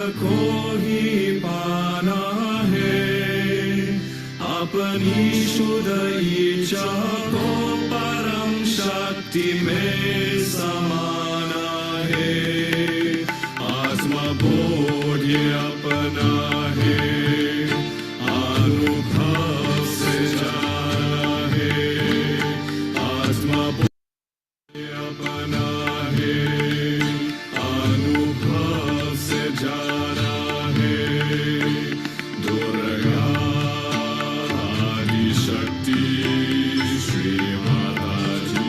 को ही पाना है, अपनी शुद्ध इच्छा को परम शक्ति में समाना है। आत्मबोध ये अपना है, अनुभव से जाना है। आत्मबोध ये अपना है, अनुभव से जाना है। दुर्गा आदि शक्ति श्री माताजी।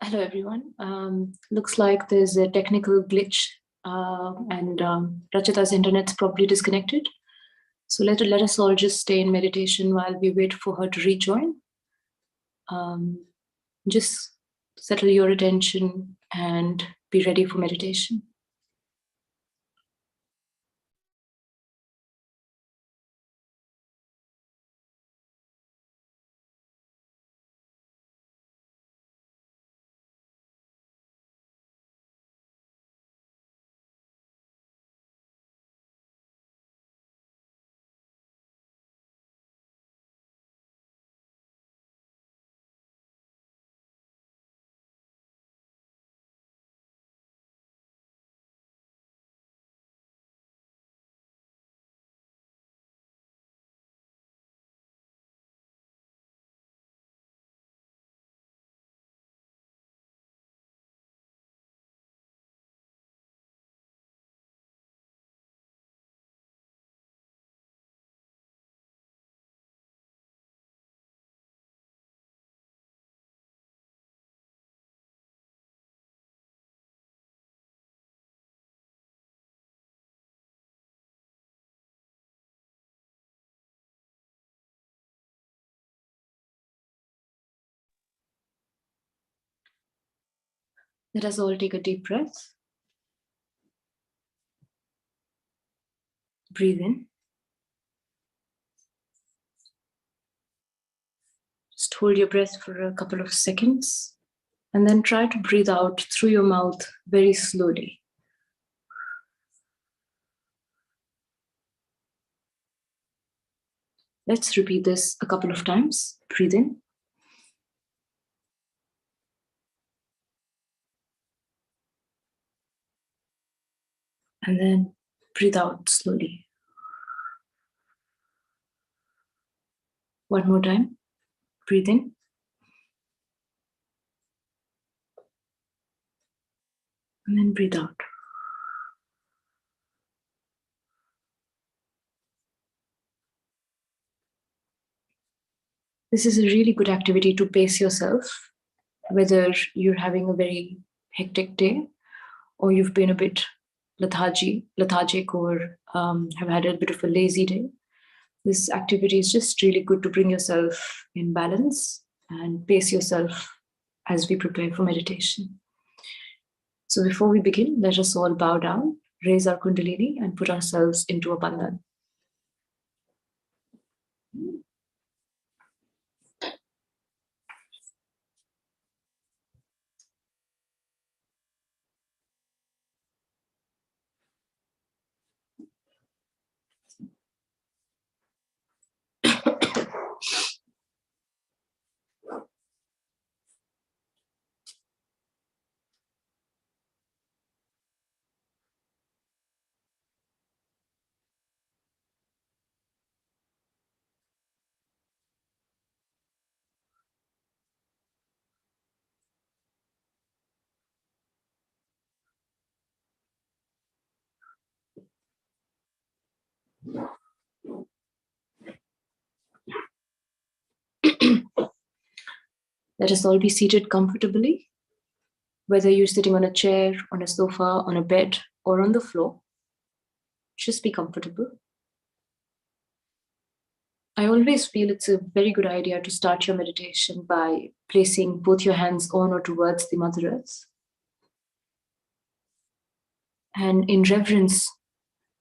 Hello, everyone. Looks like there's a technical glitch and Rachita's internet's probably disconnected. So let us all just stay in meditation while we wait for her to rejoin. Just settle your attention and be ready for meditation. Let us all take a deep breath. Breathe in. Just hold your breath for a couple of seconds and then try to breathe out through your mouth very slowly. Let's repeat this a couple of times. Breathe in. And then breathe out slowly. One more time. Breathe in. And then breathe out. This is a really good activity to pace yourself, whether you're having a very hectic day or you've been a bit lethargic or have had a bit of a lazy day. This activity is just really good to bring yourself in balance and pace yourself as we prepare for meditation. So before we begin, let us all bow down, raise our Kundalini and put ourselves into a bandhan. Let us all be seated comfortably, whether you're sitting on a chair, on a sofa, on a bed, or on the floor. Just be comfortable. I always feel it's a very good idea to start your meditation by placing both your hands on or towards the Mother Earth. And in reverence,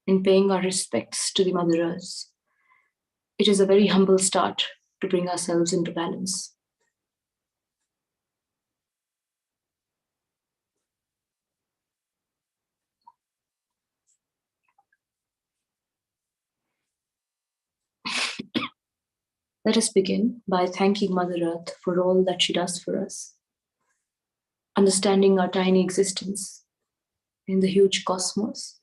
in paying our respects to the Mother Earth, it is a very humble start to bring ourselves into balance. Let us begin by thanking Mother Earth for all that she does for us, understanding our tiny existence in the huge cosmos,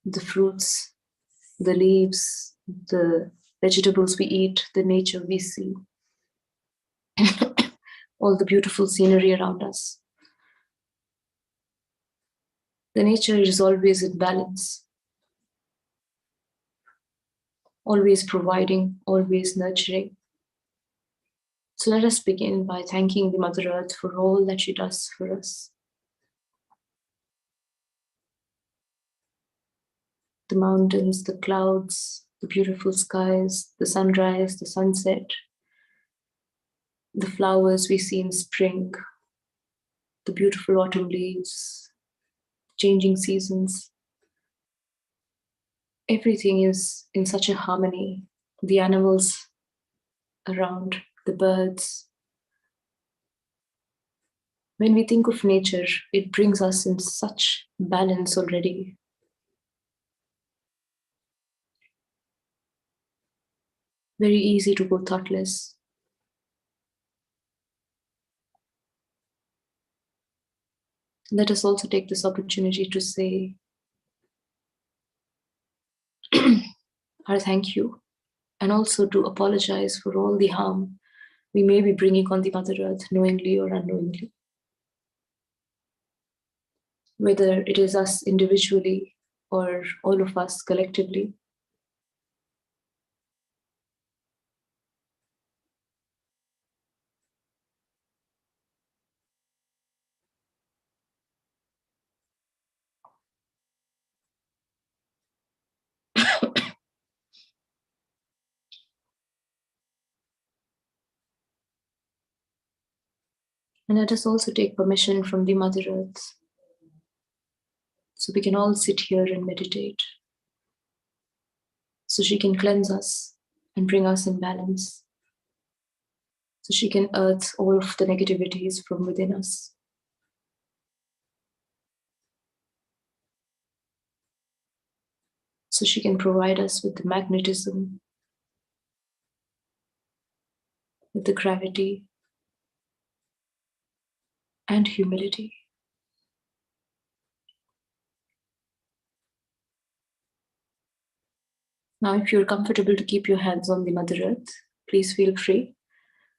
the fruits, the leaves, the vegetables we eat, the nature we see, all the beautiful scenery around us. The nature is always in balance, always providing, always nurturing. So let us begin by thanking the Mother Earth for all that she does for us. The mountains, the clouds, the beautiful skies, the sunrise, the sunset, the flowers we see in spring, the beautiful autumn leaves, changing seasons. Everything is in such a harmony. The animals around, the birds. When we think of nature, it brings us in such balance already. Very easy to go thoughtless. Let us also take this opportunity to say our thank you, and also to apologize for all the harm we may be bringing on the Mother Earth, knowingly or unknowingly. Whether it is us individually or all of us collectively. And let us also take permission from the Mother Earth. So we can all sit here and meditate. So she can cleanse us and bring us in balance. So she can earth all of the negativities from within us. So she can provide us with the magnetism, with the gravity, and humility. Now, if you're comfortable to keep your hands on the Mother Earth, please feel free.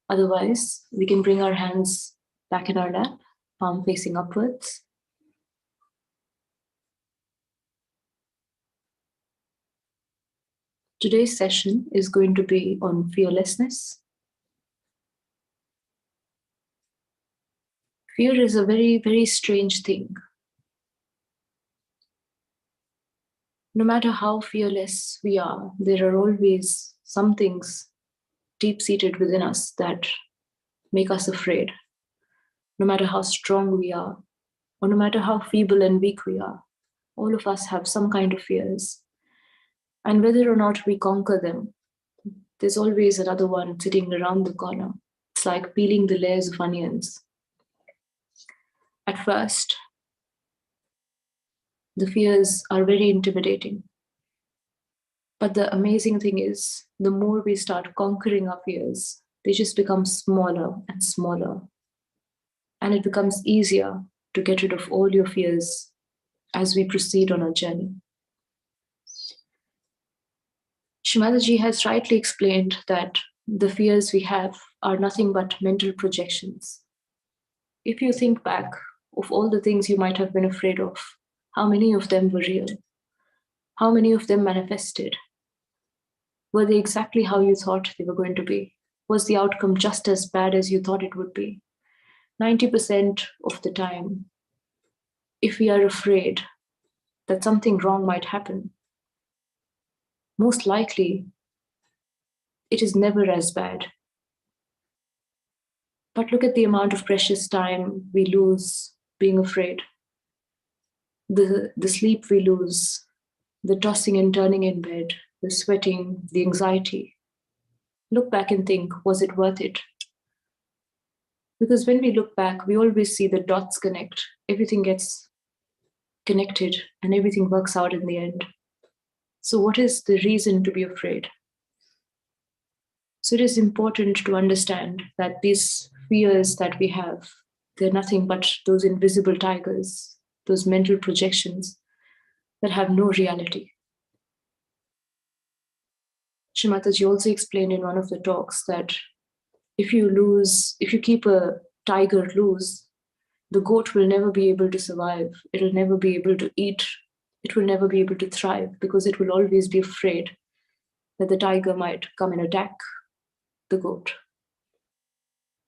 Otherwise, we can bring our hands back in our lap, palm facing upwards. Today's session is going to be on fearlessness. Fear is a very, very strange thing. No matter how fearless we are, there are always some things deep-seated within us that make us afraid. No matter how strong we are, or no matter how feeble and weak we are, all of us have some kind of fears. And whether or not we conquer them, there's always another one sitting around the corner. It's like peeling the layers of onions. At first, the fears are very intimidating. But the amazing thing is, the more we start conquering our fears, they just become smaller and smaller. And it becomes easier to get rid of all your fears as we proceed on our journey. Shri Mataji has rightly explained that the fears we have are nothing but mental projections. If you think back of all the things you might have been afraid of, how many of them were real? How many of them manifested? Were they exactly how you thought they were going to be? Was the outcome just as bad as you thought it would be? 90% of the time, if we are afraid that something wrong might happen, most likely it is never as bad. But look at the amount of precious time we lose being afraid, the sleep we lose, the tossing and turning in bed, the sweating, the anxiety. Look back and think, was it worth it? Because when we look back, we always see the dots connect. Everything gets connected and everything works out in the end. So what is the reason to be afraid? So it is important to understand that these fears that we have, they're nothing but those invisible tigers, those mental projections that have no reality. Shri Mataji also explained in one of the talks that if you keep a tiger loose, the goat will never be able to survive. It will never be able to eat. It will never be able to thrive because it will always be afraid that the tiger might come and attack the goat.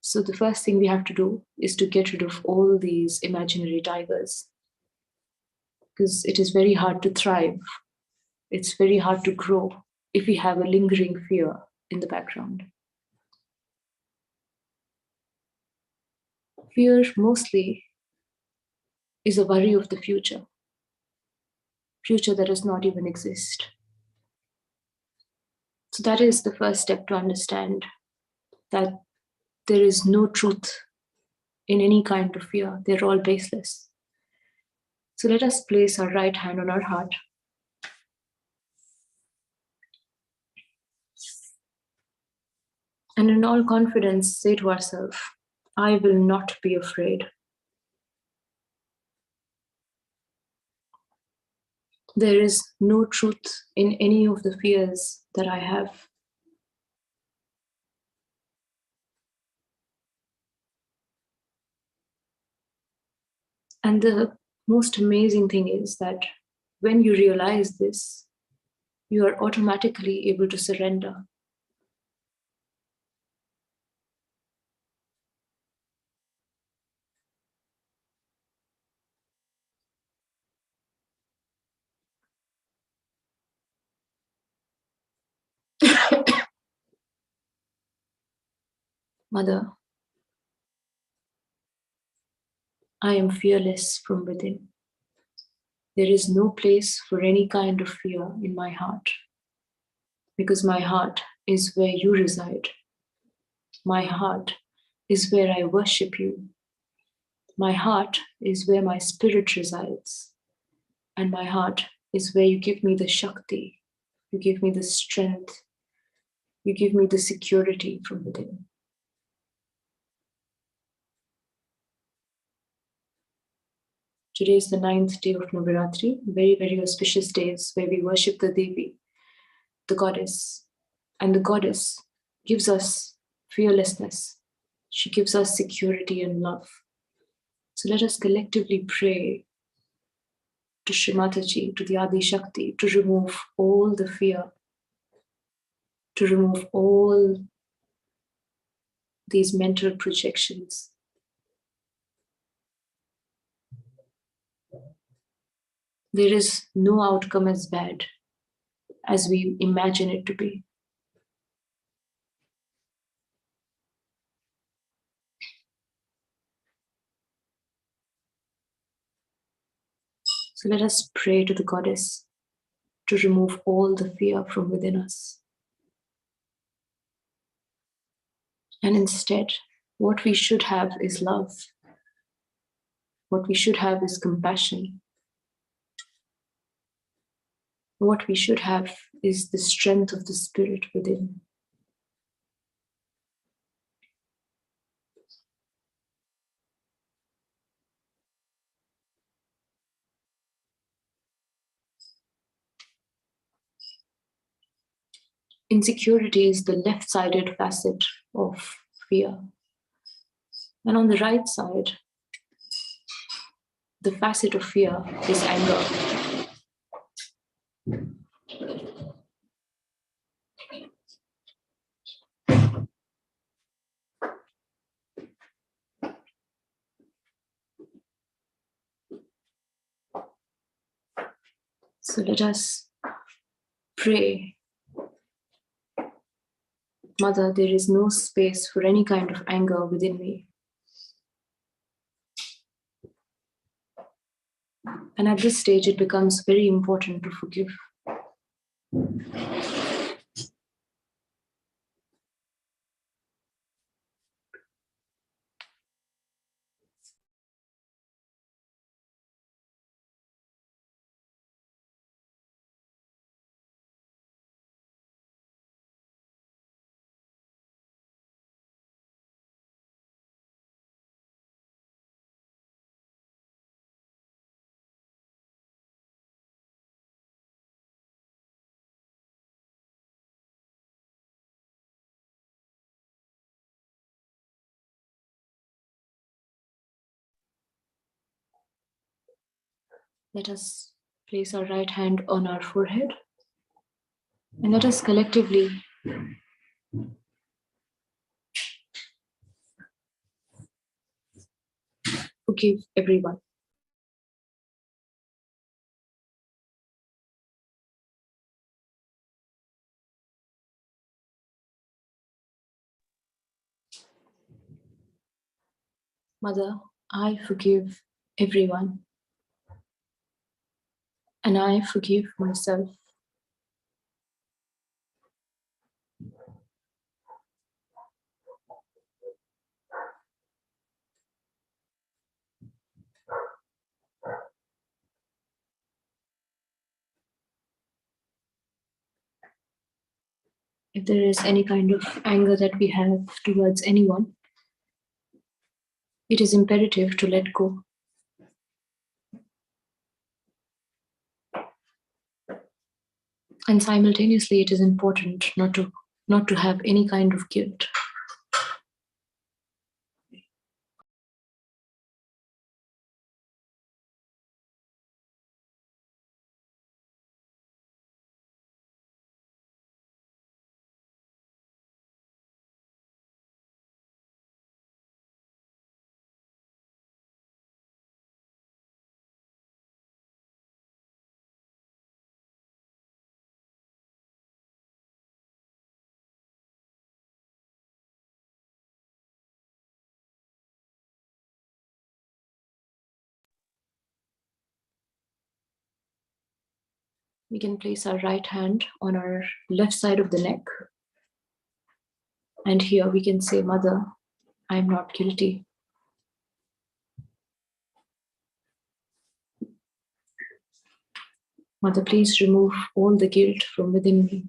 So the first thing we have to do is to get rid of all these imaginary tigers, because it is very hard to thrive. It's very hard to grow if we have a lingering fear in the background. Fear mostly is a worry of the future that does not even exist. So that is the first step to understand that there is no truth in any kind of fear. They're all baseless. So let us place our right hand on our heart. And in all confidence, say to ourselves, I will not be afraid. There is no truth in any of the fears that I have. And the most amazing thing is that when you realize this, you are automatically able to surrender. Mother, I am fearless from within. There is no place for any kind of fear in my heart, because my heart is where you reside. My heart is where I worship you. My heart is where my spirit resides. And my heart is where you give me the Shakti, you give me the strength, you give me the security from within. Today is the 9th day of Navaratri, very, very auspicious days where we worship the Devi, the goddess. And the goddess gives us fearlessness. She gives us security and love. So let us collectively pray to Shri Mataji, to the Adi Shakti, to remove all the fear, to remove all these mental projections. There is no outcome as bad as we imagine it to be. So let us pray to the goddess to remove all the fear from within us. And instead, what we should have is love. What we should have is compassion. What we should have is the strength of the spirit within. Insecurity is the left-sided facet of fear. And on the right side, the facet of fear is anger. So let us pray. Mother, there is no space for any kind of anger within me. And at this stage, it becomes very important to forgive. Let us place our right hand on our forehead and let us collectively forgive everyone. Mother, I forgive everyone. And I forgive myself. If there is any kind of anger that we have towards anyone, it is imperative to let go. And simultaneously, it is important not to have any kind of guilt. We can place our right hand on our left side of the neck. And here we can say, Mother, I am not guilty. Mother, please remove all the guilt from within me.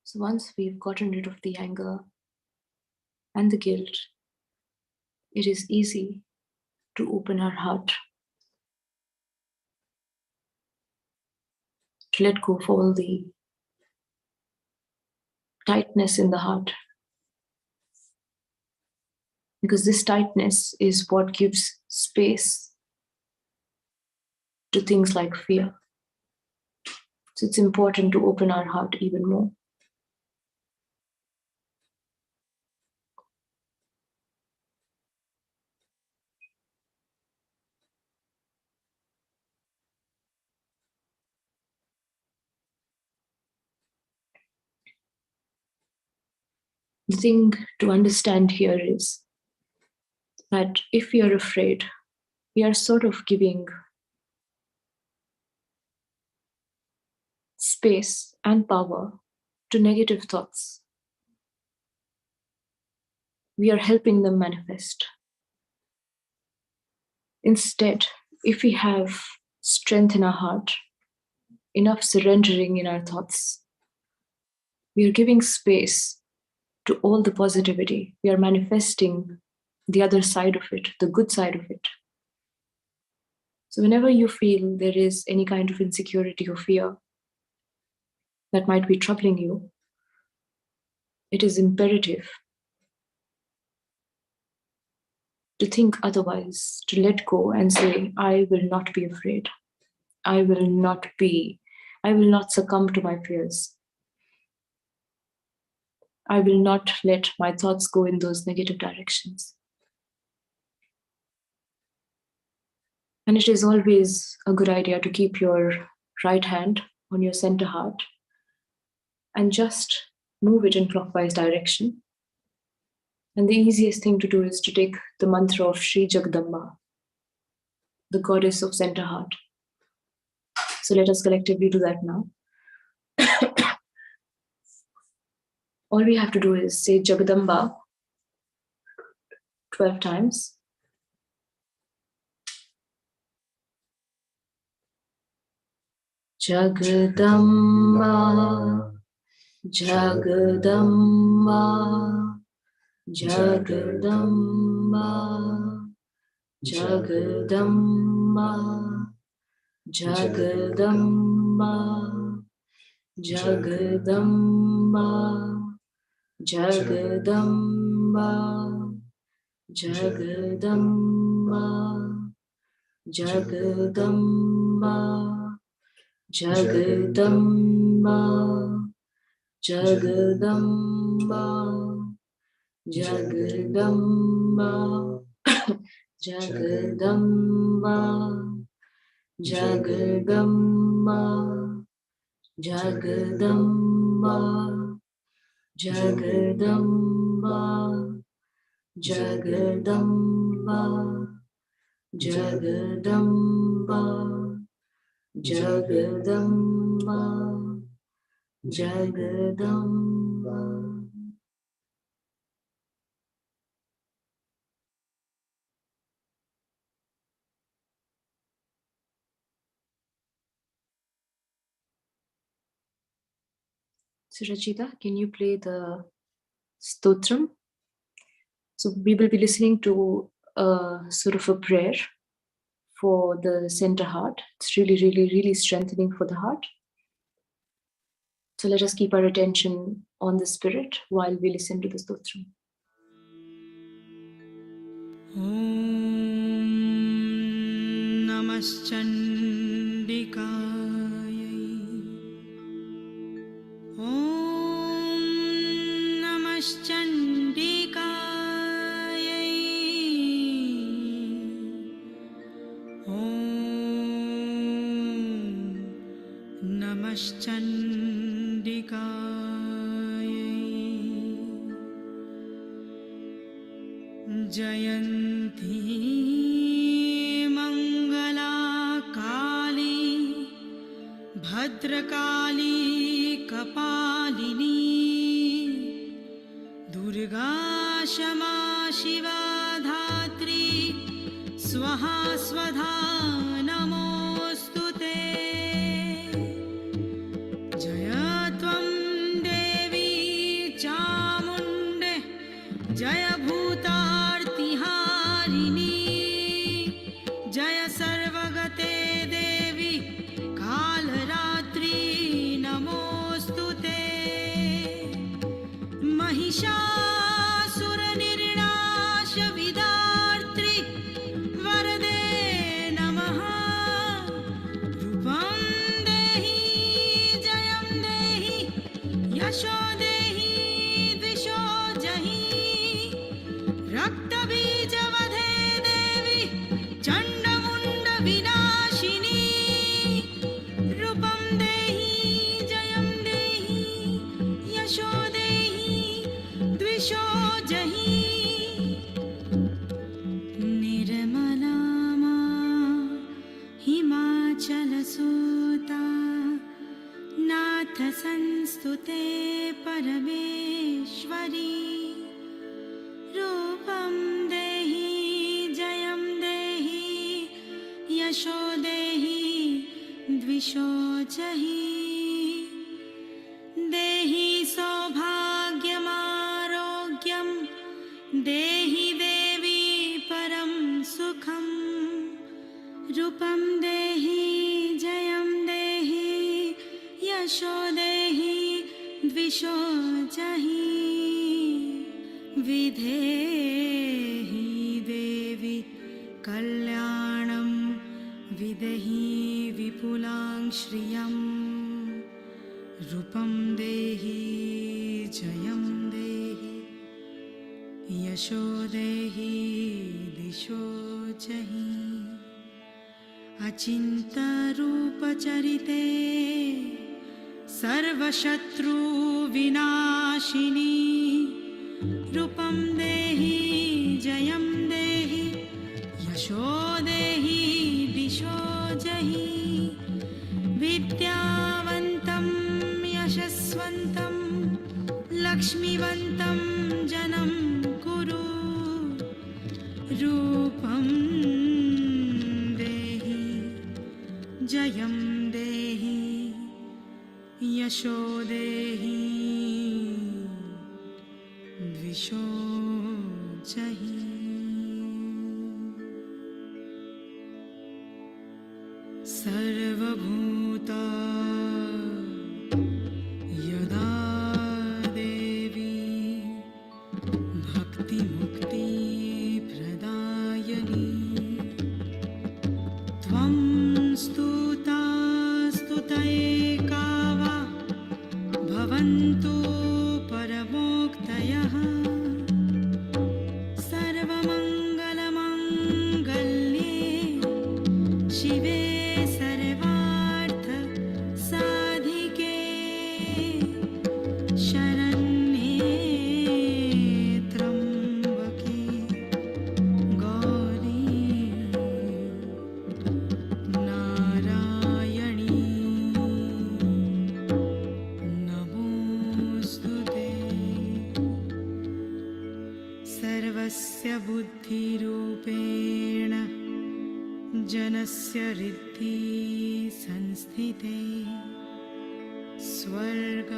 So once we've gotten rid of the anger and the guilt, it is easy to open our heart, to let go of all the tightness in the heart. Because this tightness is what gives space to things like fear. So it's important to open our heart even more. The thing to understand here is that if we are afraid, we are sort of giving space and power to negative thoughts. We are helping them manifest. Instead, if we have strength in our heart, enough surrendering in our thoughts, we are giving space to all the positivity. We are manifesting the other side of it, the good side of it. So whenever you feel there is any kind of insecurity or fear that might be troubling you, it is imperative to think otherwise, to let go and say, I will not be afraid. I will not succumb to my fears. I will not let my thoughts go in those negative directions. And it is always a good idea to keep your right hand on your center heart and just move it in clockwise direction. And the easiest thing to do is to take the mantra of Shri Jagadamba, the goddess of center heart. So let us collectively do that now. All we have to do is say Jagadamba 12 times. Jagadamba, Jagadamba, Jagadamba, Jagadamba, Jagadamba, Jagadamba, Jagadamba, Jagadamba, Jagadamba, Jagadamba, Jagadamba, Jagadamba, Jagadamba, Jagadamba, Jagadamba, Jagadamba, Jagadamba, Jagadamba, Jagadamba, Jagadamba. So Rachita, can you play the stotram? So we will be listening to sort of a prayer for the center heart. It's really, really, really strengthening for the heart. So let us keep our attention on the spirit while we listen to the stotram. Om Namaschandikaya. Om Namaschandikaya. Om Namaschandikaya. Jayanti Mangala Kali Bhadrakali Kapalini Durga Shama Shiva Dhatri Swaha Swadha Namostute Jaya Tvam Devi Chamunde Jaya Bhutarti Harini Jaya Sarvagate Devi Kalratri Namostute Mahishasura Nirnasha Vidartri Varade Namaha Rupam Dehi Jayam Dehi Yasho Dehi Dvisho Jahi Rakta Bija Vadhe Devi Chandamunda Vinashini Rupam Dehi Jayam Dehi Yasho Dehi Dvisho Jahi Nirmalama Himachala Sutta Nath Sanstute Parameshwari Rupam Dehi Jayam Dehi Yasho Dehi Dvisho Jahi Dehi Saubhagyam Arogyam Dehi Devi Param Sukham Rupam Dehi Jayam Dehi Yasho Dehi Dvisho Jahi Videhi Devi Kalyanam Videhi Vipulang Shriyam Rupam Dehi Jayam Dehi Yasho Dehi Disho Jahi Achinta Rupa Charite Sarvashatru Vinashini Rupam Dehi Jayam Dehi Yasho Dehi Disho Jahi Vidyavantam Yashasvantam Lakshmivantam Janam Kuru Rupam Dehi Jayam Dehi यशो देहि द्विषो जहि। सर्वभूता यदा देवी भक्तिमुक्ति प्रदायिनी। त्वं स्तुता स्तुतैका वा भवन्तु परमोक्तयः। सर्वमङ्गलमङ्गल्ये शिवे सर्वार्थ साधिके शरण्ये त्र्यम्बके गौरी नारायणी नमोऽस्तुते। सर्वस्य बुद्धिरूपेण जनस्य हृदि संस्थिते स्वर्गपवर्गदे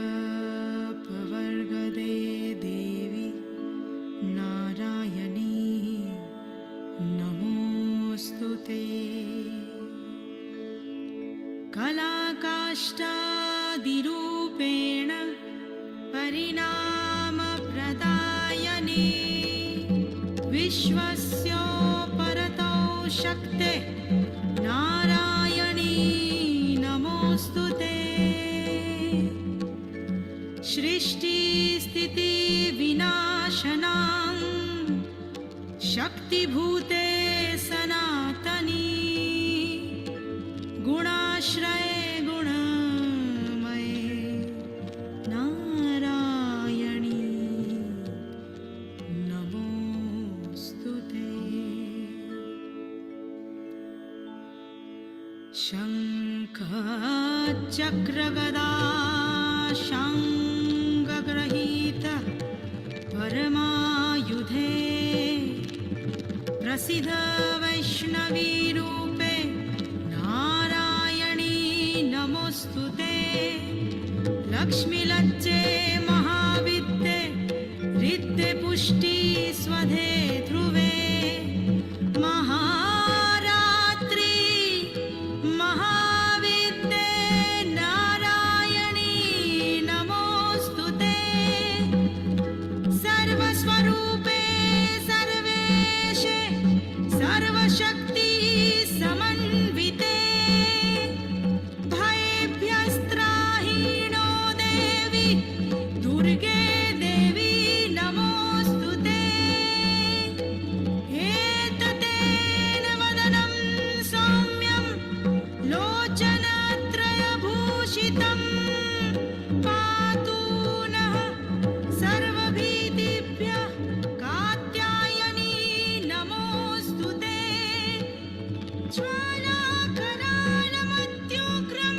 देवी नारायणी नमोऽस्तुते। कलाकाष्ठादिरूपेण परिणामप्रदायिनी विश्वस्योपरतो शक्ते नारायणी नमोऽस्तुते। सृष्टिस्थितिविनाशनां शक्तिभूते सनातनी गुणाश्रये गुणमये नारायणी नमोऽस्तुते। शङ्खचक्रगदा शाङ्गग्रहीत परमायुधे प्रसिद्ध वैष्णवीरूपे नारायणी नमोऽस्तुते। लक्ष्मीलज्जे महाविद्ये हृद्ये पुष्टि स्वधे ध्रुवे महारात्रि महाविद्ये नारायणी नमोऽस्तुते। सर्वस्वरूपे सर्वेशे सर्वशक्ति समन्विते भयेभ्यस्त्राहीनो देवी दुर्गे देवी नमोऽस्तुते। एततेन वदनं सौम्यं लोचनत्रयभूषितं पातु नः सर्वभीतिभ्यः कात्यायनी नमोऽस्तुते। ज्वालाकरालमत्युग्रं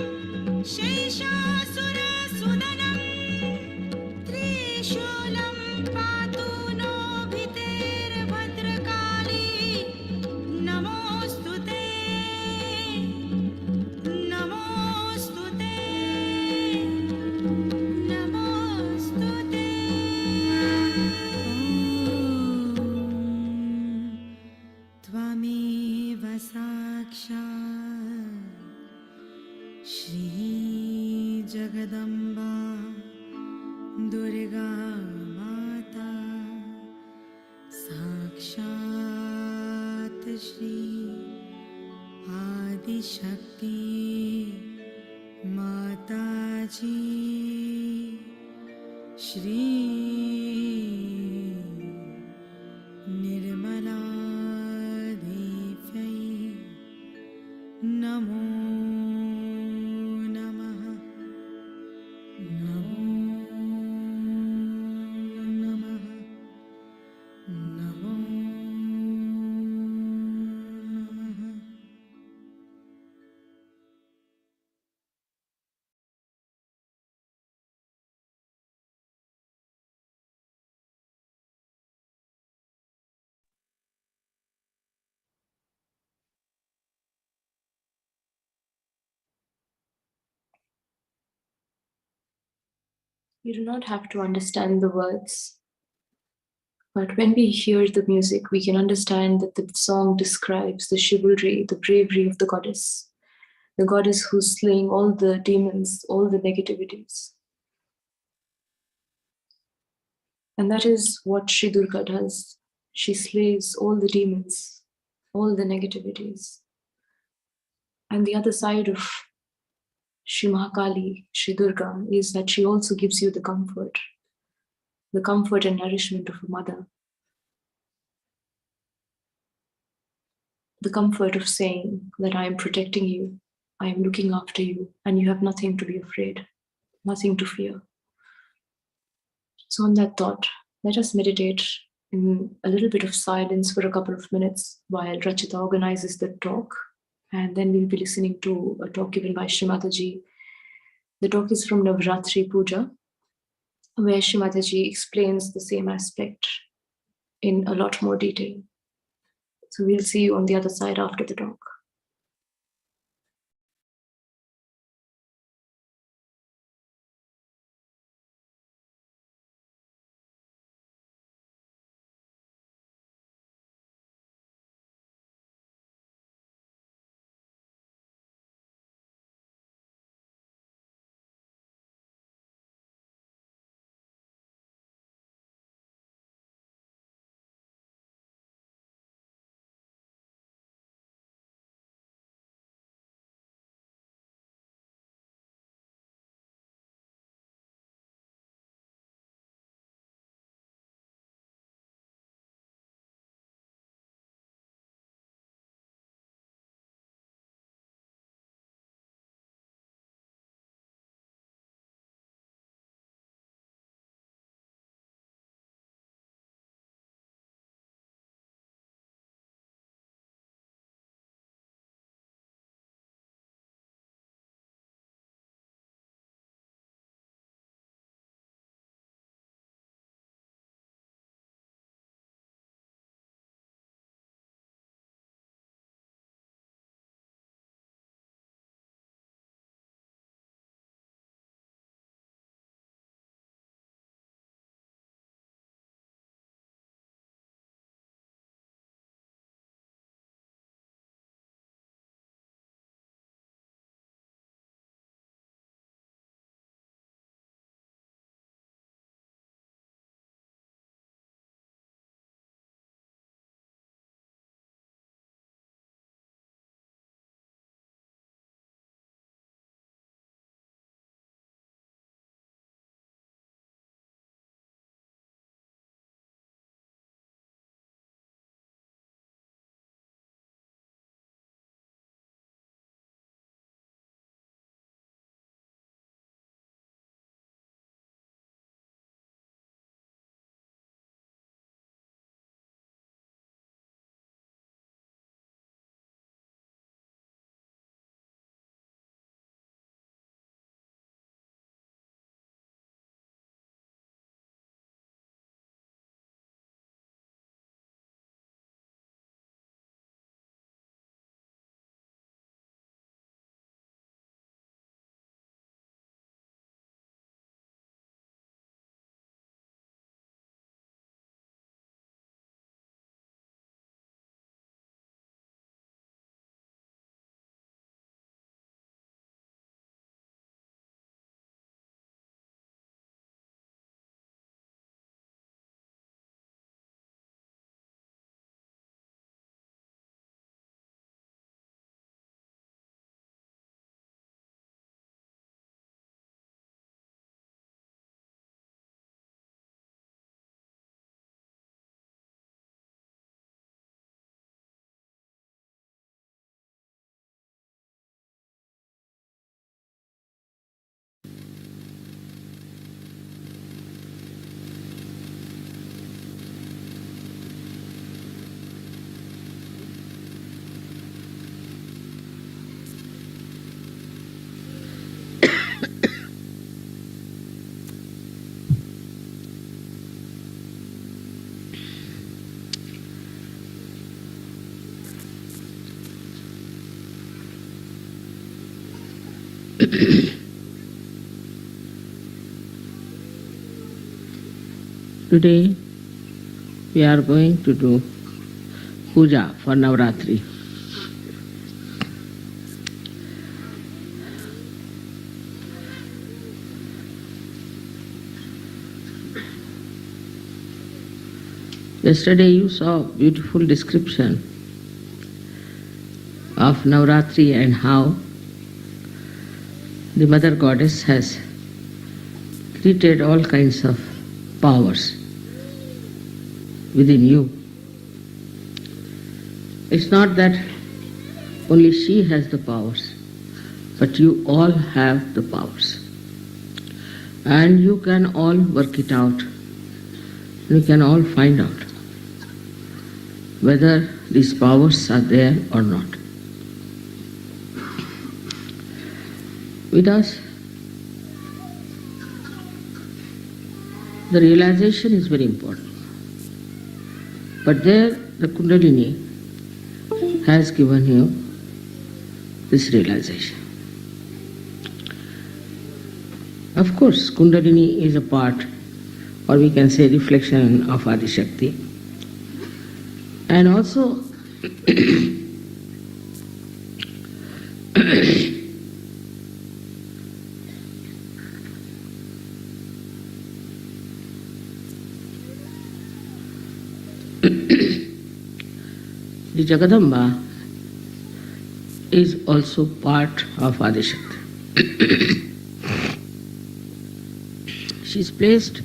शेषासुरसुदनं त्रिशूलं पातु नो भितेर्भद्रकाली नमोऽस्तुते नमोऽस्तुते नमोऽस्तुते। त्वमेव साक्षात् श्री जगदम्बा दुर्गा माता साक्षात् श्री आदिशक्ति माताजी श्री निर्मला देव्यै नमो। You do not have to understand the words, but when we hear the music, we can understand that the song describes the chivalry, the bravery of the goddess who's slaying all the demons, all the negativities. And that is what Sri Durga does. She slays all the demons, all the negativities. And the other side of Shri Mahakali, Sri Durga, is that she also gives you the comfort and nourishment of a mother. The comfort of saying that I am protecting you, I am looking after you, and you have nothing to be afraid, nothing to fear. So on that thought, let us meditate in a little bit of silence for a couple of minutes while Rachita organizes the talk. And then we'll be listening to a talk given by Shri Mataji. The talk is from Navratri Puja, where Shri Mataji explains the same aspect in a lot more detail. So we'll see you on the other side after the talk. Today we are going to do puja for Navratri. Yesterday you saw a beautiful description of Navratri and how the Mother Goddess has created all kinds of powers within you. It's not that only she has the powers, but you all have the powers. And you can all work it out. You can all find out whether these powers are there or not. With us, the realization is very important. But there, the Kundalini has given you this realization. Of course, Kundalini is a part, or we can say reflection of Adi Shakti. And also, the Jagadamba is also part of Adi Shakti. She is placed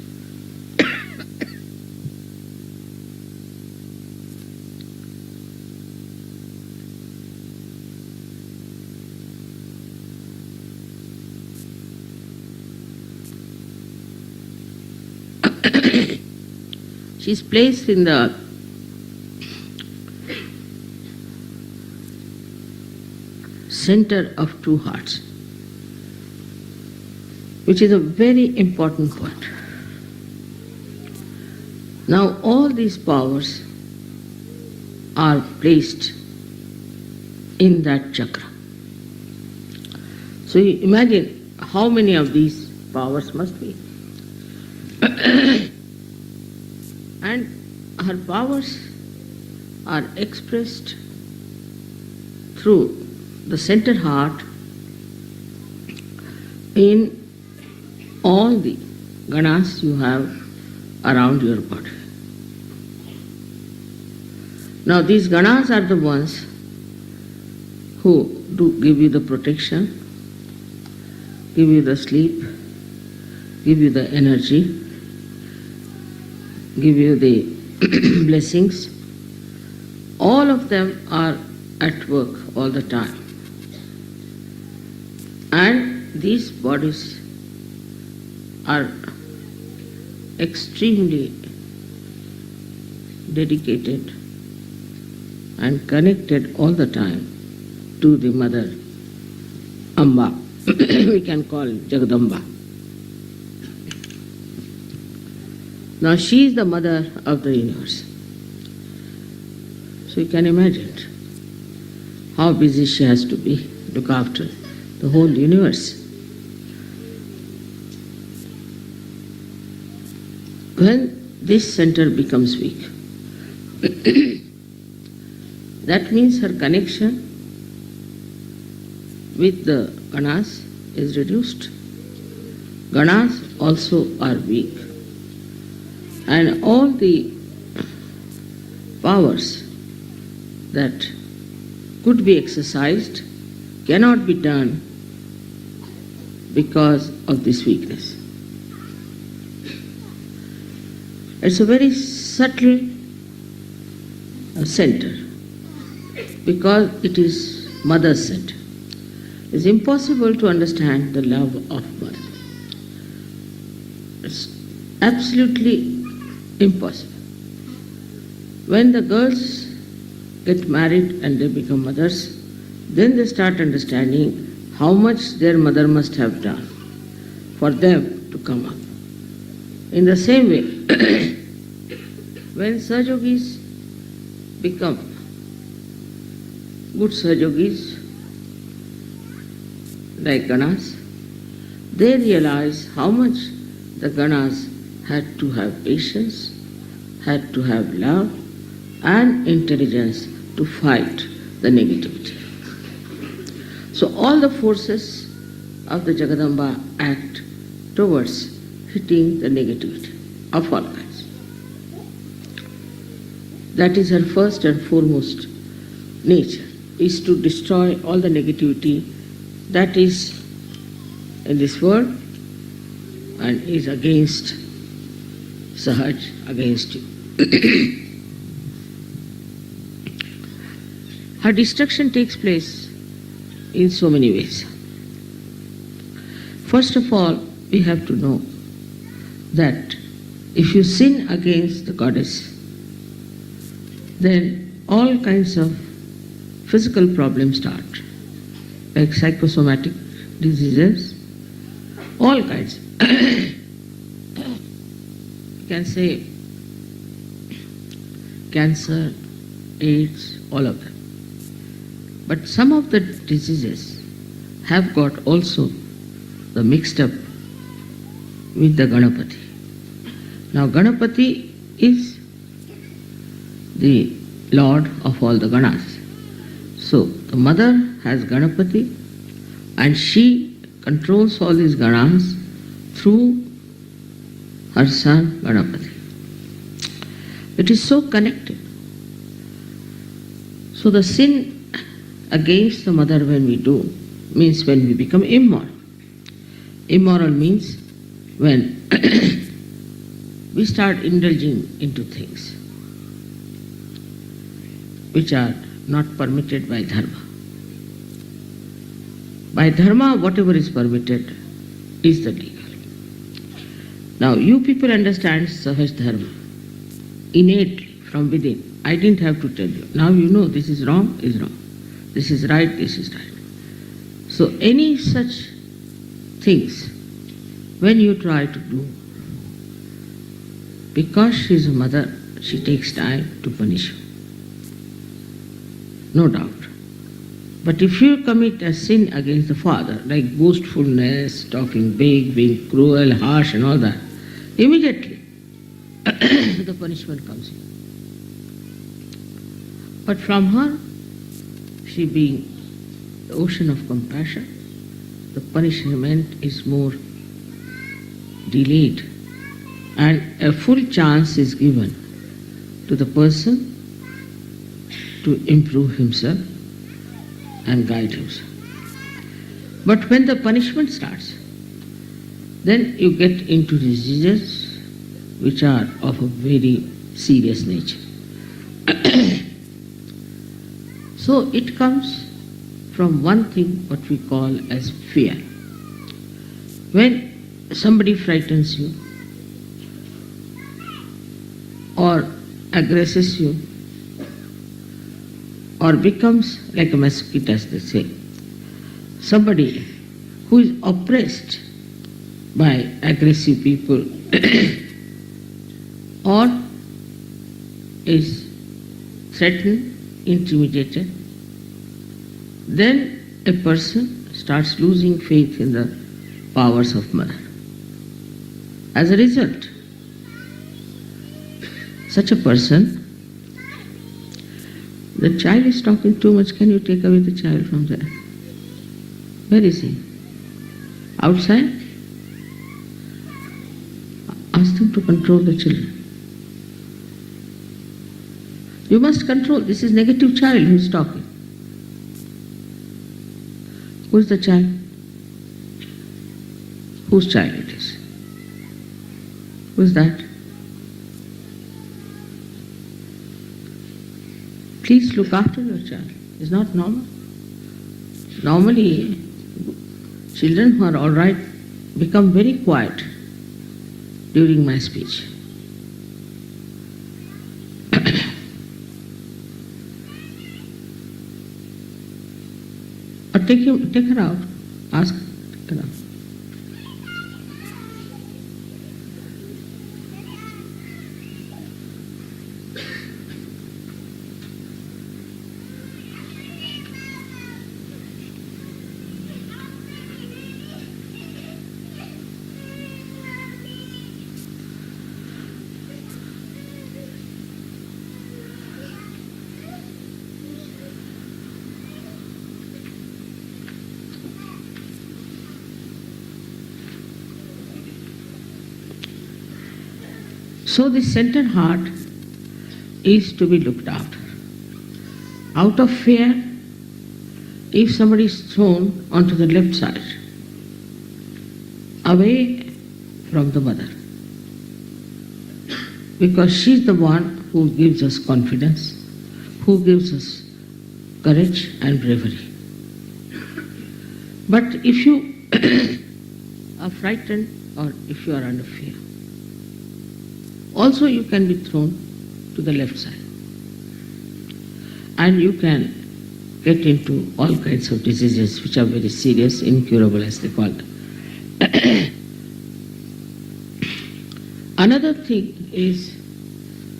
in the center of two hearts, which is a very important point. Now all these powers are placed in that chakra. So you imagine how many of these powers must be. And her powers are expressed through the center heart in all the ganas you have around your body. Now these ganas are the ones who do give you the protection, give you the sleep, give you the energy, give you the blessings. All of them are at work all the time. And these bodies are extremely dedicated and connected all the time to the Mother Amba. We can call Jagadamba. Now she is the mother of the universe. So you can imagine how busy she has to be, look after the whole universe. When this center becomes weak, that means her connection with the ganas is reduced. Ganas also are weak. And all the powers that could be exercised cannot be done because of this weakness. It's a very subtle center because it is Mother's center. It's impossible to understand the love of Mother. It's absolutely impossible. When the girls get married and they become mothers, then they start understanding how much their mother must have done for them to come up. In the same way, when Sahajogis become good Sahajogis, like Ganas, they realize how much the Ganas had to have patience, had to have love and intelligence to fight the negativity. So all the forces of the Jagadamba act towards hitting the negativity of all kinds. That is her first and foremost nature, is to destroy all the negativity that is in this world and is against Sahaj, against you. Her destruction takes place in so many ways. First of all, we have to know that if you sin against the goddess, then all kinds of physical problems start, like psychosomatic diseases, all kinds. You can say cancer, AIDS, all of them. But some of the diseases have got also the mixed up with the Ganapati. Now Ganapati is the Lord of all the Ganas. So the mother has Ganapati and she controls all these Ganas through her son Ganapati. It is so connected. So the sin against the mother when we do means when we become immoral. Immoral means when we start indulging into things which are not permitted by dharma. By dharma, whatever is permitted is the legal. Now you people understand Sahaj Dharma innately from within. I didn't have to tell you. Now you know this is wrong, is wrong. This is right, this is right. So any such things, when you try to do, because she is a mother, she takes time to punish you. No doubt. But if you commit a sin against the father, like boastfulness, talking big, being cruel, harsh and all that, immediately the punishment comes in. But from her, she being the ocean of compassion, the punishment is more delayed and a full chance is given to the person to improve himself and guide himself. But when the punishment starts, then you get into diseases which are of a very serious nature. So it comes from one thing what we call as fear. When somebody frightens you or aggresses you or becomes like a mosquito, as they say, somebody who is oppressed by aggressive people or is threatened, intimidated, then a person starts losing faith in the powers of mother. As a result, such a person, the child is talking too much, can you take away the child from there? Where is he? Outside? Ask them to control the children. You must control. This is negative child who is talking. Who is the child? Whose child it is? Who is that? Please look after your child. It's not normal. Normally, children who are all right become very quiet during my speech. Or take her out. Ask, take her out. So this center heart is to be looked after. Out of fear, if somebody is thrown onto the left side, away from the mother, because she is the one who gives us confidence, who gives us courage and bravery. But if you are frightened or if you are under fear, also you can be thrown to the left side. And you can get into all kinds of diseases which are very serious, incurable as they call them. Another thing is,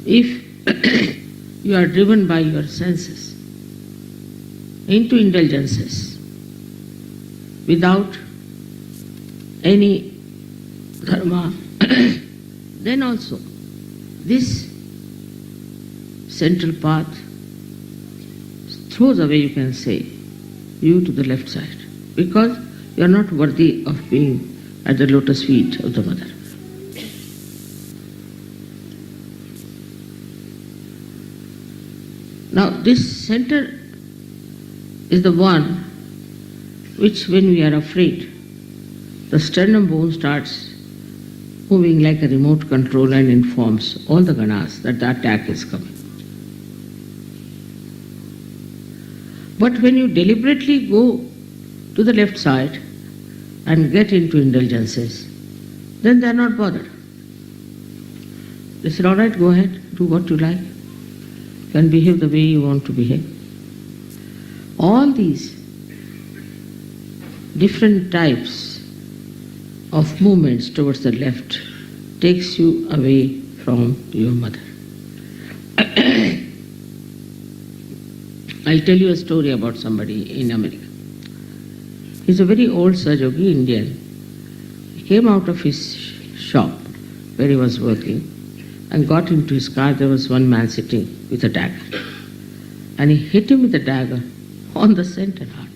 if you are driven by your senses into indulgences without any dharma, then also this central path throws away, you can say, you to the left side, because you are not worthy of being at the lotus feet of the mother. Now this center is the one which, when we are afraid, the sternum bone starts moving like a remote control and informs all the ganas that the attack is coming. But when you deliberately go to the left side and get into indulgences, then they are not bothered. They said, all right, go ahead, do what you like. You can behave the way you want to behave. All these different types of movements towards the left takes you away from your mother. I'll tell you a story about somebody in America. He's a very old Sahaja Yogi, Indian. He came out of his shop where he was working and got into his car. There was one man sitting with a dagger. And he hit him with a dagger on the center heart.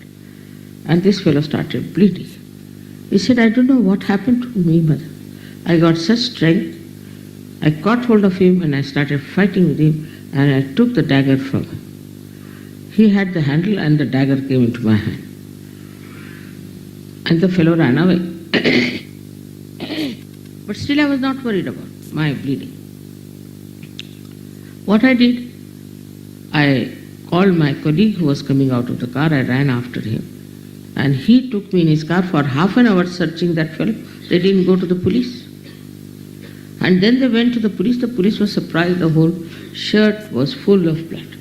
And this fellow started bleeding. He said, I don't know what happened to me, mother. I got such strength. I caught hold of him and I started fighting with him and I took the dagger from him. He had the handle and the dagger came into my hand. And the fellow ran away. But still I was not worried about my bleeding. What I did, I called my colleague who was coming out of the car. I ran after him. And he took me in his car for half an hour searching that fellow. They didn't go to the police. And then they went to the police. The police was surprised. The whole shirt was full of blood.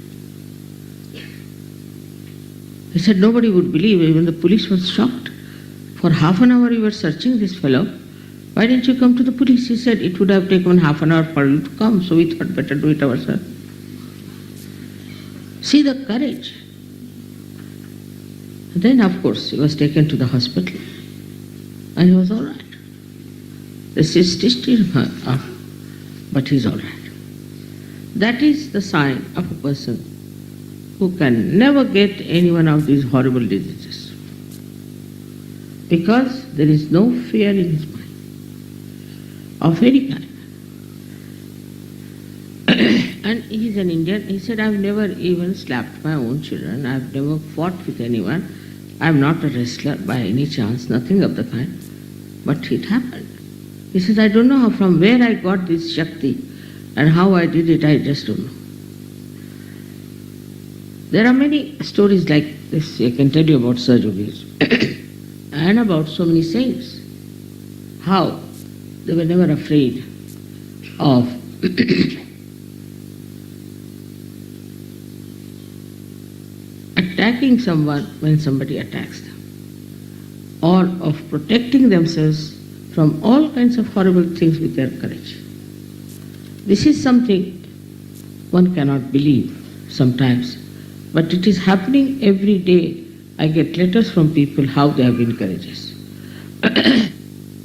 He said nobody would believe. Even the police was shocked. For half an hour you were searching this fellow. Why didn't you come to the police? He said it would have taken half an hour for you to come. So we thought better do it ourselves. See the courage. Then, of course, he was taken to the hospital and he was all right. They stitched him up, but he's all right. That is the sign of a person who can never get any one of these horrible diseases, because there is no fear in his mind of any kind. And he's an Indian. He said, I've never even slapped my own children. I've never fought with anyone. I'm not a wrestler by any chance, nothing of the kind. But it happened. He says, I don't know from where I got this Shakti and how I did it, I just don't know. There are many stories like this I can tell you about Sahaja Yogis and about so many saints, how they were never afraid of attacking someone when somebody attacks them, or of protecting themselves from all kinds of horrible things with their courage. This is something one cannot believe sometimes, but it is happening every day. I get letters from people how they have been courageous.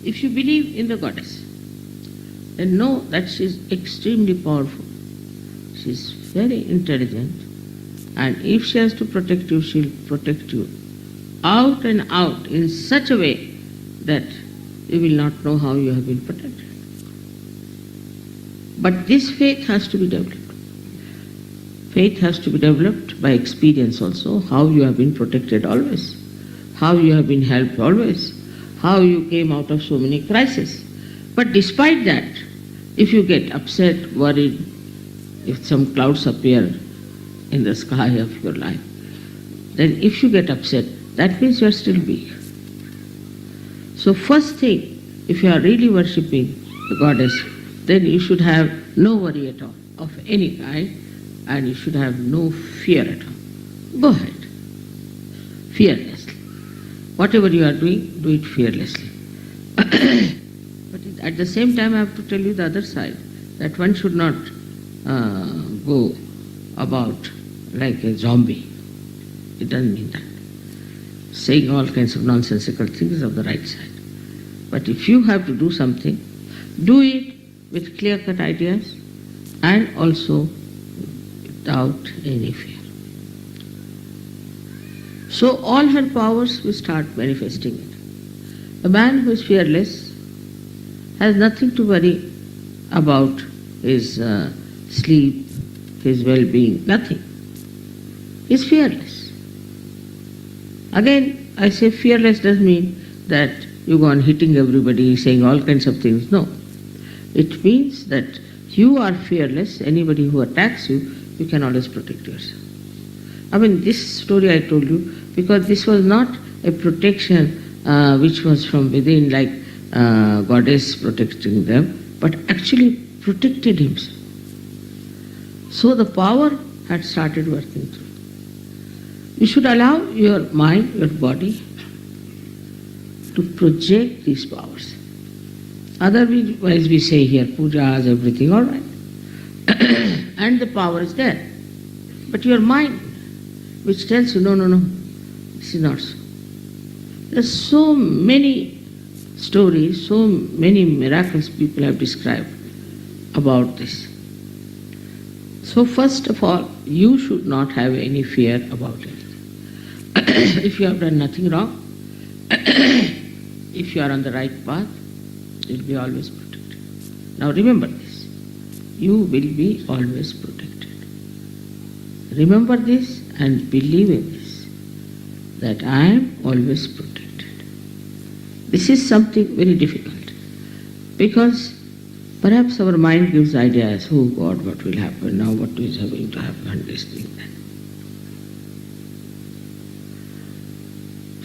If you believe in the goddess, then know that she is extremely powerful. She is very intelligent, and if she has to protect you, she will protect you out and out in such a way that you will not know how you have been protected. But this faith has to be developed. Faith has to be developed by experience also, how you have been protected always, how you have been helped always, how you came out of so many crises. But despite that, if you get upset, worried, if some clouds appear in the sky of your life, then if you get upset, that means you are still weak. So first thing, if you are really worshipping the goddess, then you should have no worry at all of any kind, and you should have no fear at all. Go ahead, fearlessly. Whatever you are doing, do it fearlessly. But at the same time, I have to tell you the other side, that one should not go about like a zombie. It doesn't mean that. Saying all kinds of nonsensical things of the right side. But if you have to do something, do it with clear-cut ideas and also without any fear. So all her powers will start manifesting it. A man who is fearless has nothing to worry about his sleep, his well-being, nothing. He is fearless. Again, I say fearless doesn't mean that you go on hitting everybody, saying all kinds of things. No. It means that you are fearless. Anybody who attacks you, you can always protect yourself. I mean, this story I told you, because this was not a protection which was from within, like goddess protecting them, but actually protected himself. So the power had started working through. You should allow your mind, your body to project these powers. Otherwise we say here, pujas, everything, all right. And the power is there. But your mind, which tells you, no, this is not so. There's so many stories, so many miracles people have described about this. So first of all, you should not have any fear about it. If you have done nothing wrong, if you are on the right path, you will be always protected. Now remember this, you will be always protected. Remember this and believe in this, that I am always protected. This is something very difficult, because perhaps our mind gives ideas, oh God, what will happen now, what is going to happen, this thing, that.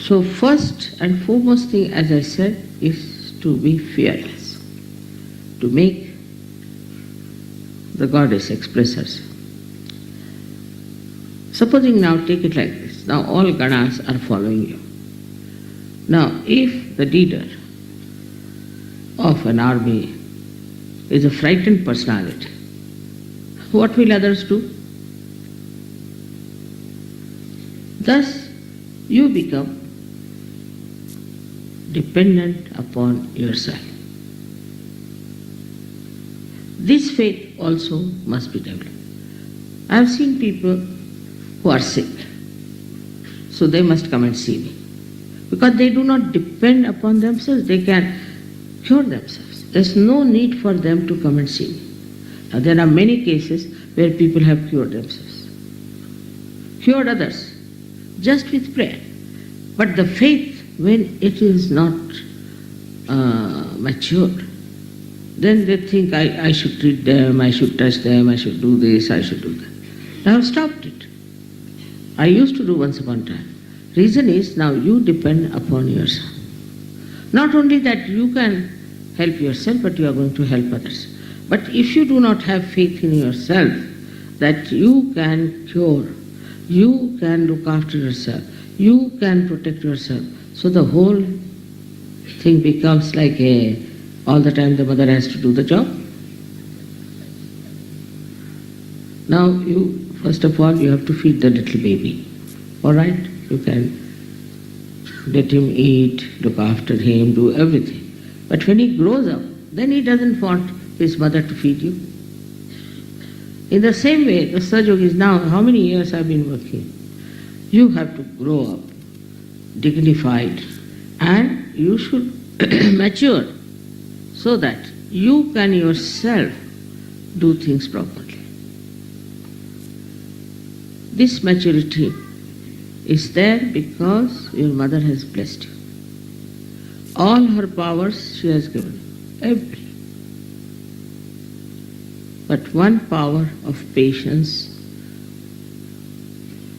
So first and foremost thing, as I said, is to be fearless, to make the goddess express herself. Supposing now, take it like this, now all ganas are following you. Now if the leader of an army is a frightened personality, what will others do? Thus you become dependent upon yourself. This faith also must be developed. I have seen people who are sick, so they must come and see me. Because they do not depend upon themselves, they can cure themselves. There's no need for them to come and see me. Now there are many cases where people have cured themselves, cured others, just with prayer. But the faith, when it is not matured, then they think I should treat them, I should touch them, I should do this, I should do that. I have stopped it. I used to do once upon a time. Reason is, now you depend upon yourself. Not only that you can help yourself, but you are going to help others. But if you do not have faith in yourself, that you can cure, you can look after yourself, you can protect yourself, so the whole thing becomes like all the time the mother has to do the job. Now you, first of all, you have to feed the little baby. All right? You can let him eat, look after him, do everything. But when he grows up, then he doesn't want his mother to feed you. In the same way, the Sahaja Yogis now, how many years I've been working? You have to grow up, dignified, and you should mature so that you can yourself do things properly. This maturity is there because your mother has blessed you. All her powers she has given you, every. But one power of patience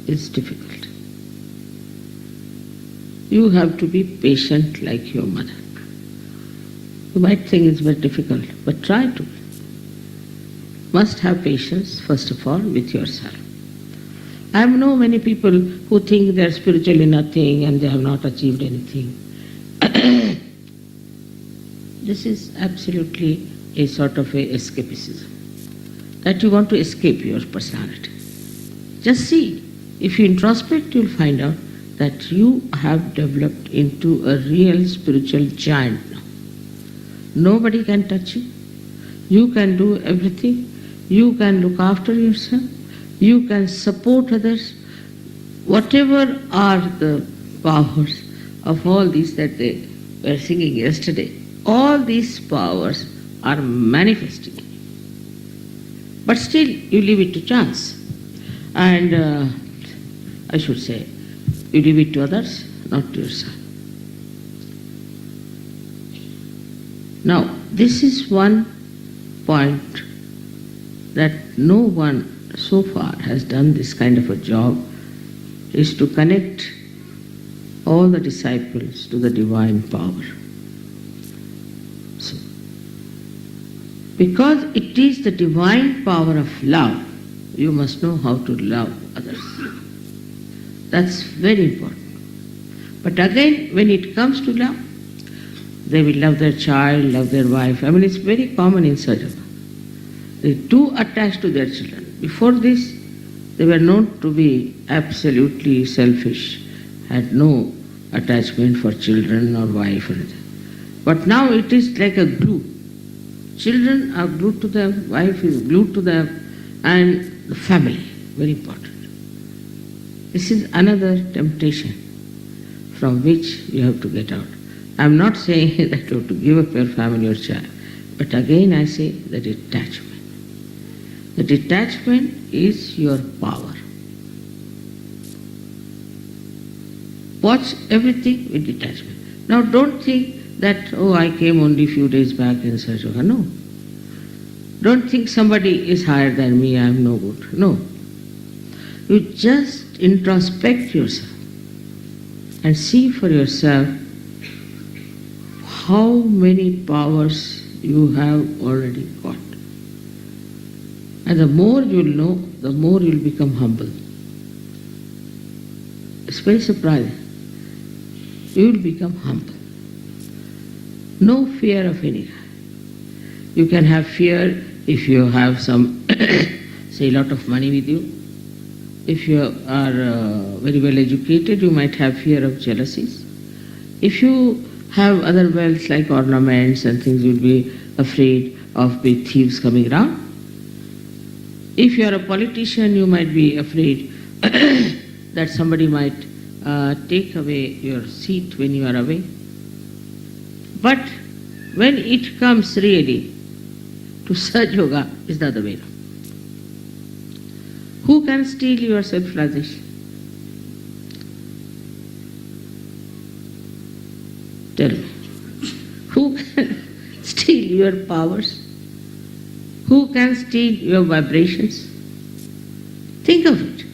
is difficult. You have to be patient like your mother. You might think it's very difficult, but try to. Must have patience, first of all, with yourself. I know many people who think they are spiritually nothing and they have not achieved anything. This is absolutely a sort of a escapism. That you want to escape your personality. Just see, if you introspect, you'll find out that you have developed into a real spiritual giant now. Nobody can touch you. You can do everything. You can look after yourself. You can support others. Whatever are the powers of all these that they were singing yesterday, all these powers are manifesting. But still, you leave it to chance. And I should say, you leave it to others, not to yourself. Now, this is one point that no one so far has done this kind of a job, is to connect all the disciples to the divine power. So, because it is the divine power of love, you must know how to love others. That's very important. But again, when it comes to love, they will love their child, love their wife. I mean, it's very common in Sahaja. They are too attached to their children. Before this, they were known to be absolutely selfish, had no attachment for children or wife or anything. But now it is like a glue. Children are glued to them, wife is glued to them, and the family, very important. This is another temptation from which you have to get out. I am not saying that you have to give up your family or child, but again I say the detachment. The detachment is your power. Watch everything with detachment. Now don't think that, oh, I came only a few days back in Sahaja Yoga. No. Don't think somebody is higher than me, I am no good. No. You just introspect yourself and see for yourself how many powers you have already got. And the more you'll know, the more you'll become humble. It's very surprising. You'll become humble. No fear of any kind. You can have fear if you have some, say, lot of money with you. If you are very well educated, you might have fear of jealousies. If you have other wealth like ornaments and things, you'll be afraid of big thieves coming around. If you are a politician, you might be afraid that somebody might take away your seat when you are away. But when it comes really to Sahaja Yoga, is the other way around. Who can steal your self-realization? Tell me. Who can steal your powers? Who can steal your vibrations? Think of it.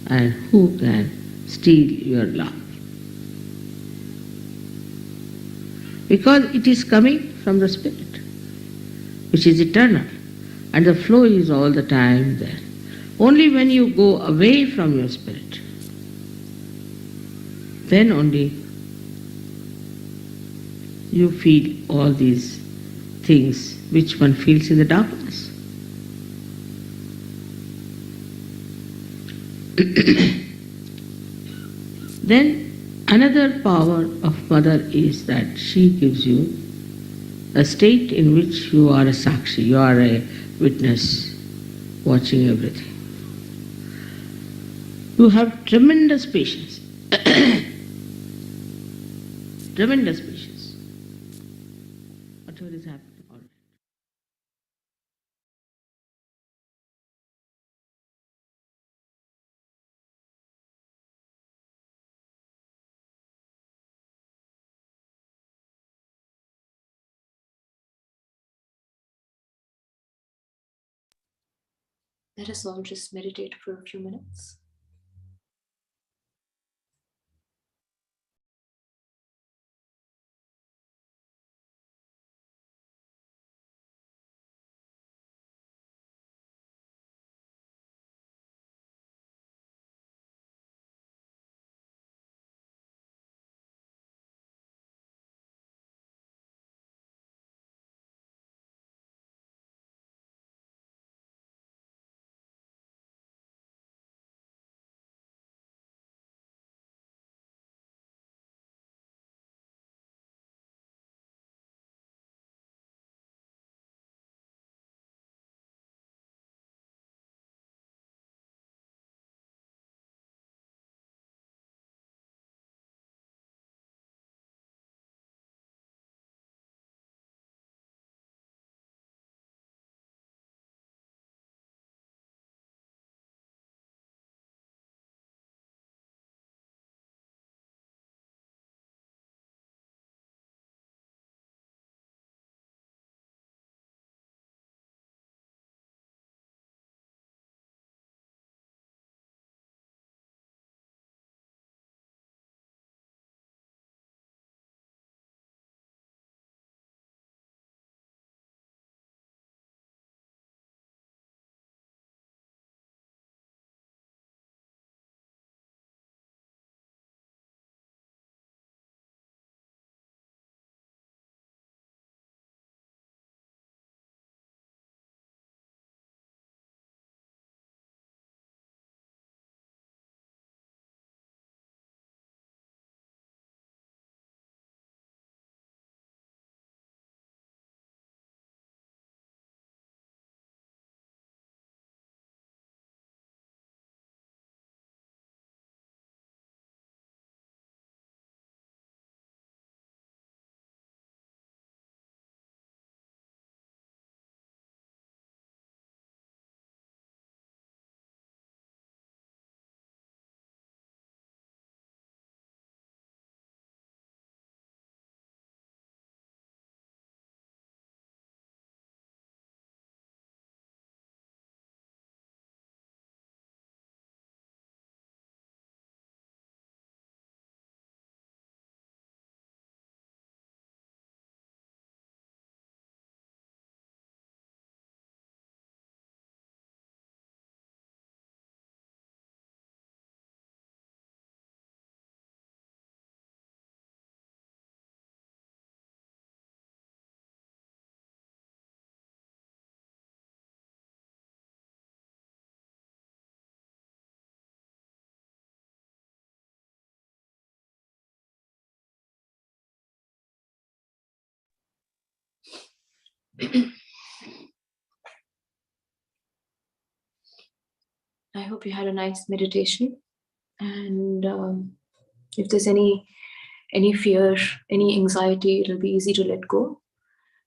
And who can steal your love? Because it is coming from the Spirit, which is eternal, and the flow is all the time there. Only when you go away from your Spirit, then only you feel all these things which one feels in the darkness. Then another power of Mother is that she gives you a state in which you are a sakshi, you are a witness watching everything. You have tremendous patience. Tremendous patience. Whatever is happening. Let us all just meditate for a few minutes. I hope you had a nice meditation, and if there's any fear, any anxiety, it'll be easy to let go.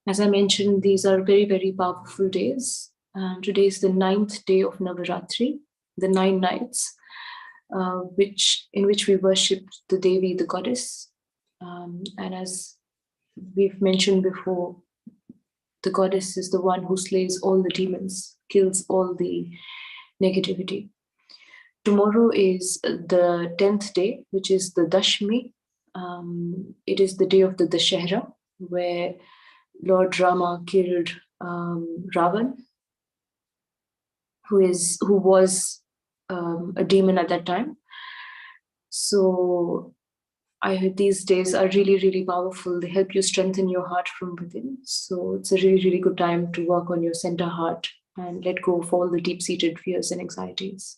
As I mentioned, these are very, very powerful days. Today is the 9th day of Navaratri, the 9 nights, in which we worship the Devi, the goddess. And as we've mentioned before, the goddess is the one who slays all the demons, kills all the negativity. Tomorrow is the 10th day, which is the Dashmi. It is the day of the Dashehra, where Lord Rama killed Ravan, who was a demon at that time. So I heard these days are really, really powerful. They help you strengthen your heart from within. So it's a really, really good time to work on your center heart and let go of all the deep-seated fears and anxieties.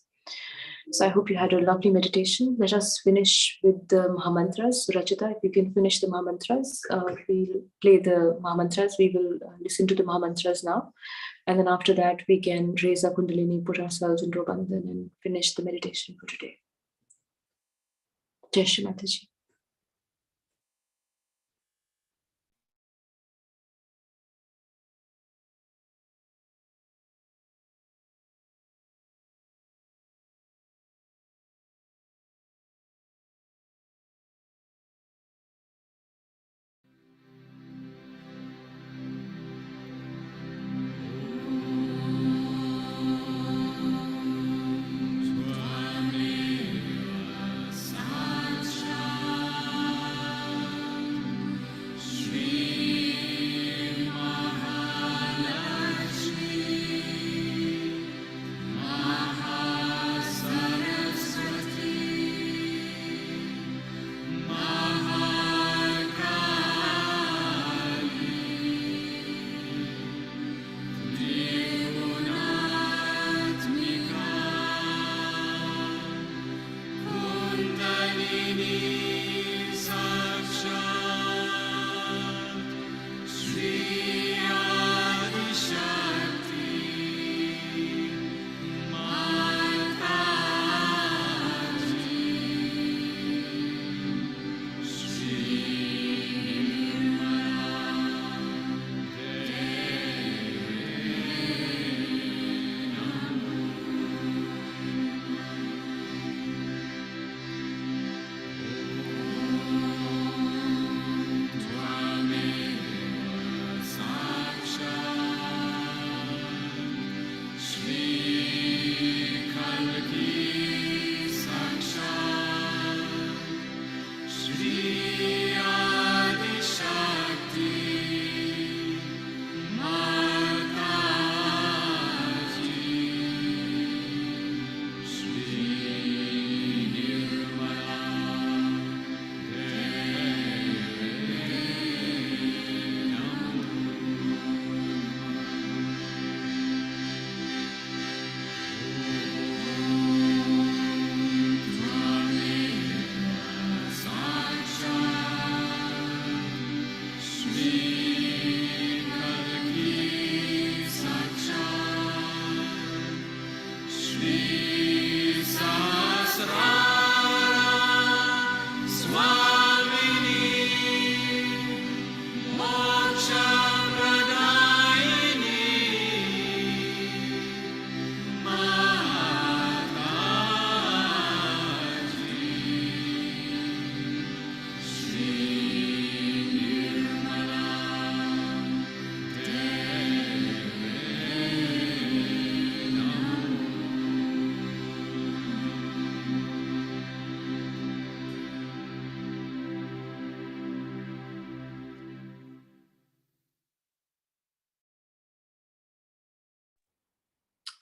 So I hope you had a lovely meditation. Let us finish with the Mahamantras. Rachita, if you can finish the Mahamantras, we'll play the Mahamantras. We will listen to the Mahamantras now. And then after that, we can raise our Kundalini, put ourselves in Robandhan and finish the meditation for today. Jai Shri Mataji.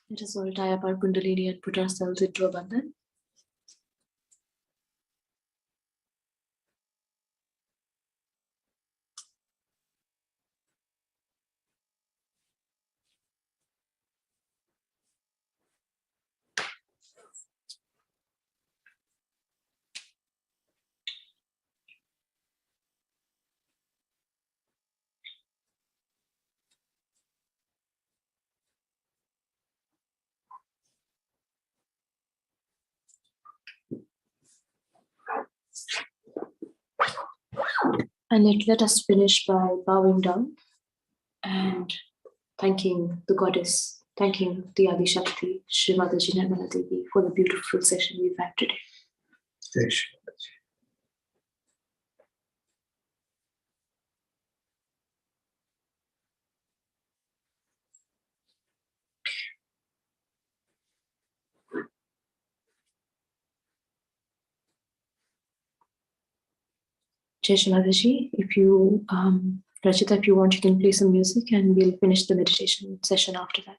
Let us all tie up our Kundalini and put ourselves into a bandhan. And let us finish by bowing down and thanking the goddess, thanking the Adi Shakti, Shri Mataji Nirmala Devi, for the beautiful session we've had today. Jai Shri Mataji. Jai Shri Mataji, if you, Rachita, if you want, you can play some music and we'll finish the meditation session after that.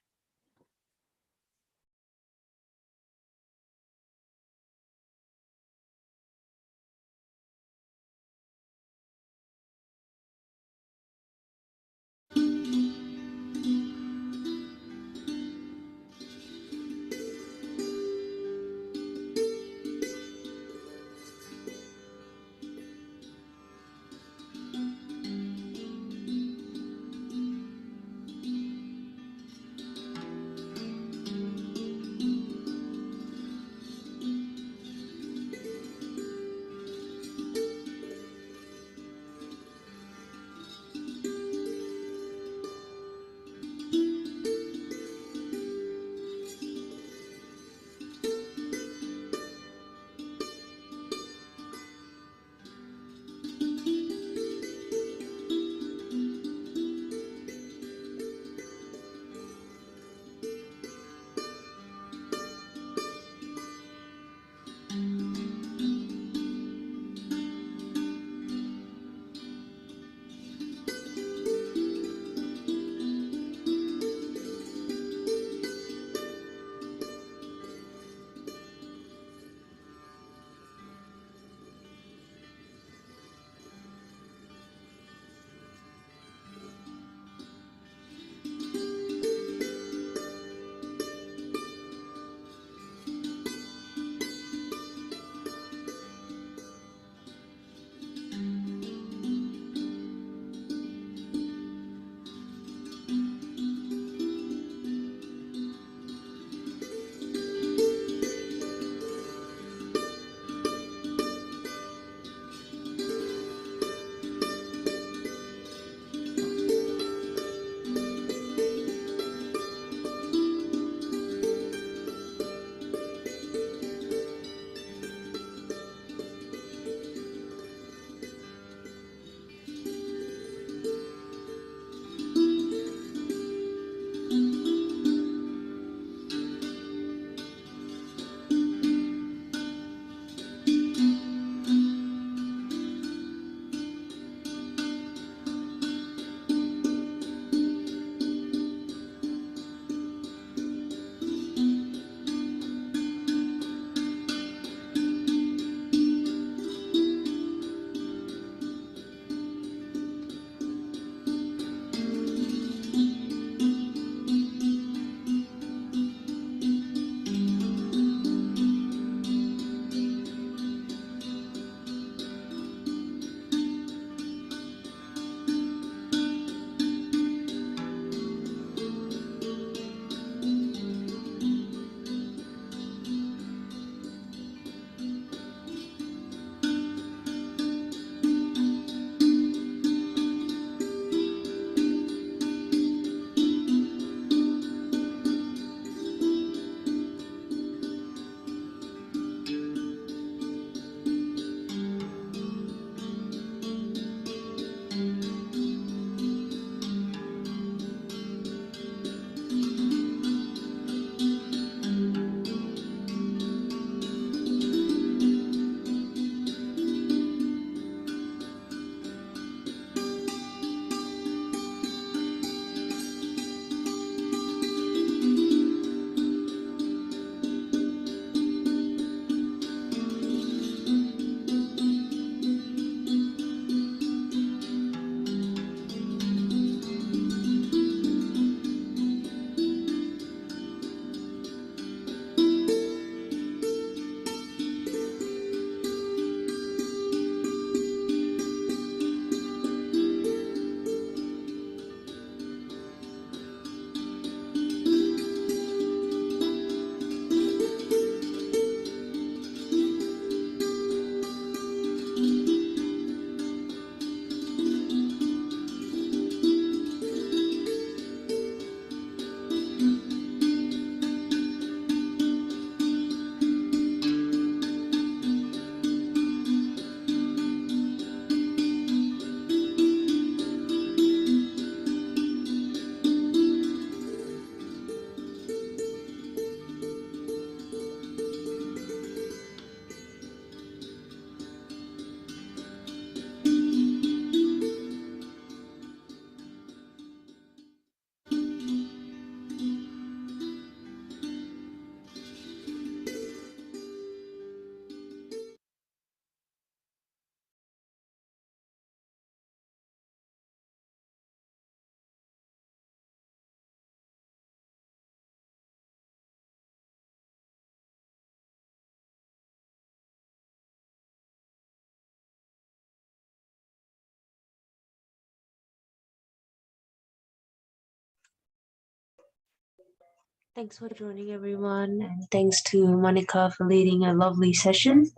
Thanks for joining, everyone, and thanks to Monica for leading a lovely session.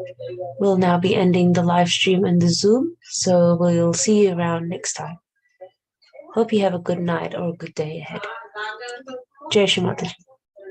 We'll now be ending the live stream and the Zoom, so we'll see you around next time. Hope you have a good night or a good day ahead. Jai Shri Mataji.